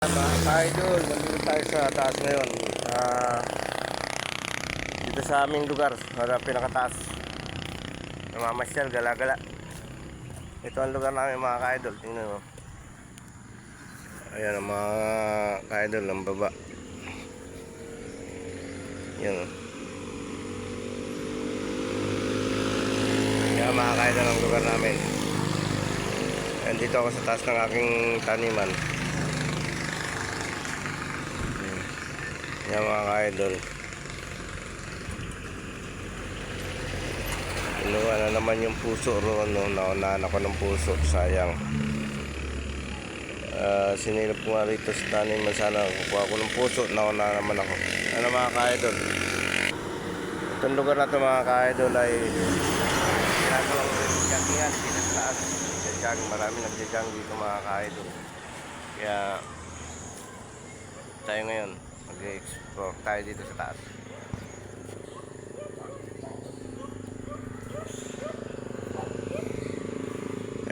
Mga idol, nandito tayo sa taas ngayon. Dito sa aming lugar, sa pinakataas. Namamasyal, gala-gala. Ito ang lugar namin mga ka-idol. Tingnan mo. Ayan ang mga ka-idol ng baba. Yan o. Yan mga ka-idol ang lugar namin. Ayan, dito ako sa taas ng aking taniman. Yan mga ka-idol. Kinuha na naman yung puso roon, no? Naunahan ako ng puso, sayang. Sinilip ko nga rito sa taniman, sana kukuha ko ng puso, naunahan naman ako. Ano mga ka-idol, itong lugar na ito mga ka-idol ay ginagawang joggingan dito sa taas. Marami nag-jogging dito mga ka-idol. Kaya tayo ngayon mag-explore tayo dito sa taas.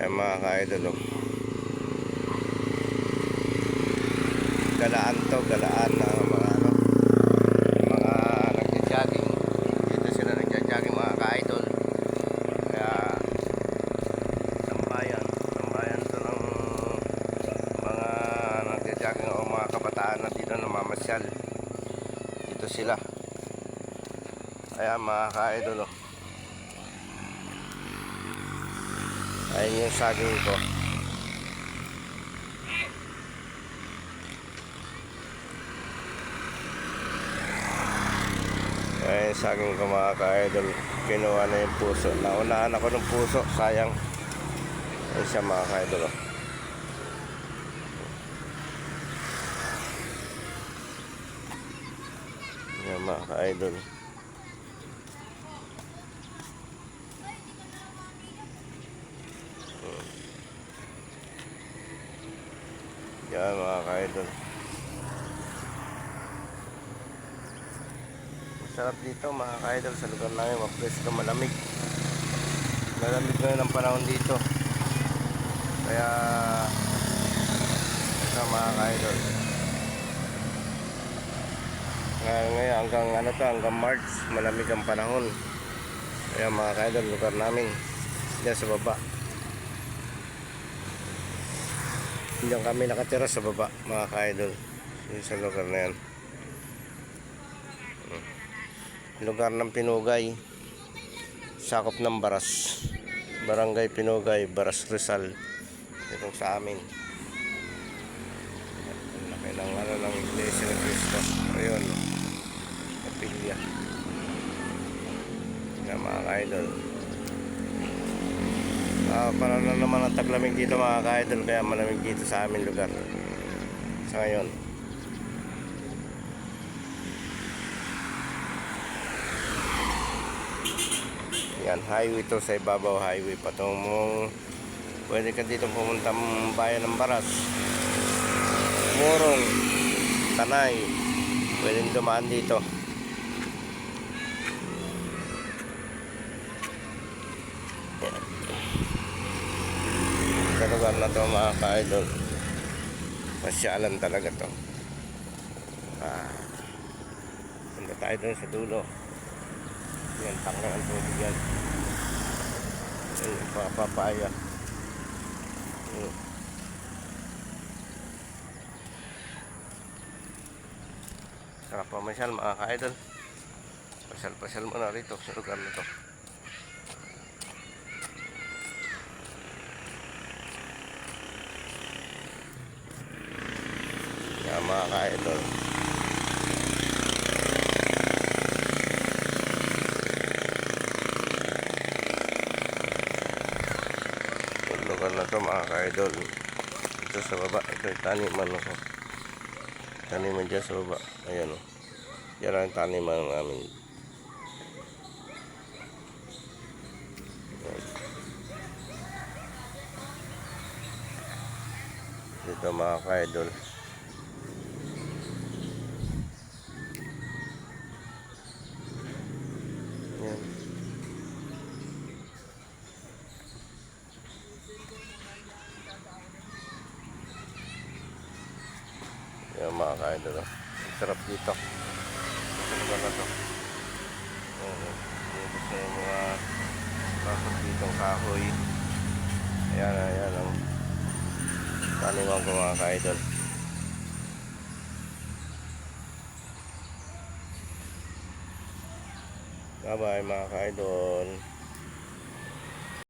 Ayan mga ka-idol, oh. Galaan to, galaan na mga mga nagja-jogging. Dito sila nagja-jogging mga ka-idol. Kaya tambayan to ng mga nagja-jogging o mga kabataan na dito namamasyal. Dito sila. Kaya mga ka-idol, oh. Ayun yung saging ko. Ayun yung saging ko mga ka-idol. Kinuha na yung puso. Naunahan ako ng puso. Sayang. Ayun siya mga ka-idol, oh. Yan mga ka-idol. Yan mga ka-idol. Masarap dito mga ka-idol sa lugar namin. Mapresko, malamig. Malamig ngayon ang panahon dito. Kaya ito mga ka-idol. Ngayon hanggang March malamig ang panahon. Kaya mga ka-idol, lugar namin diyan sa baba. Diyan kami nakatira sa baba mga ka-idol. Sa lugar na yan. Lugar ng Pinugay, sakop ng Baras, Barangay Pinugay, Baras Rizal. Itong sa amin. Laki ng ng Iglesia ng Cristo. Ayun, kapilya. Yan mga ka-idol. Para na naman ang taglamig dito mga ka-idol, kaya malamig dito sa aming lugar sa ngayon. Yan, highway to, sa ibabaw highway patungong. Pwede ka dito pumunta ng bayan ng Baras, Morong, Tanay. Pwede dumaan dito. Sa lugar na to mga ka-idol, masyalan talaga to. Punta tayo dun sa dulo. Yan, tanggal ang tubig yan. Yan, papaya. Sarap pamasyal mga ka-idol. Pasyal-pasyal mo na rito sa lugar na to. Yan mga ka-idol. Lugar na to mga ka-idol. Ito sa baba, ito yung taniman ako. Taniman dyan sa baba. Ayan, oh. Yan ang taniman namin. Dito mga ka-idol. Yan. Yan mga ka-idol. Oh. Sarap dito. Ito lugar na to. Ubus na yung mga bakot ditong kahoy. Ayan ang taniman ko mga ka-idol. Bye bye mga ka-idol.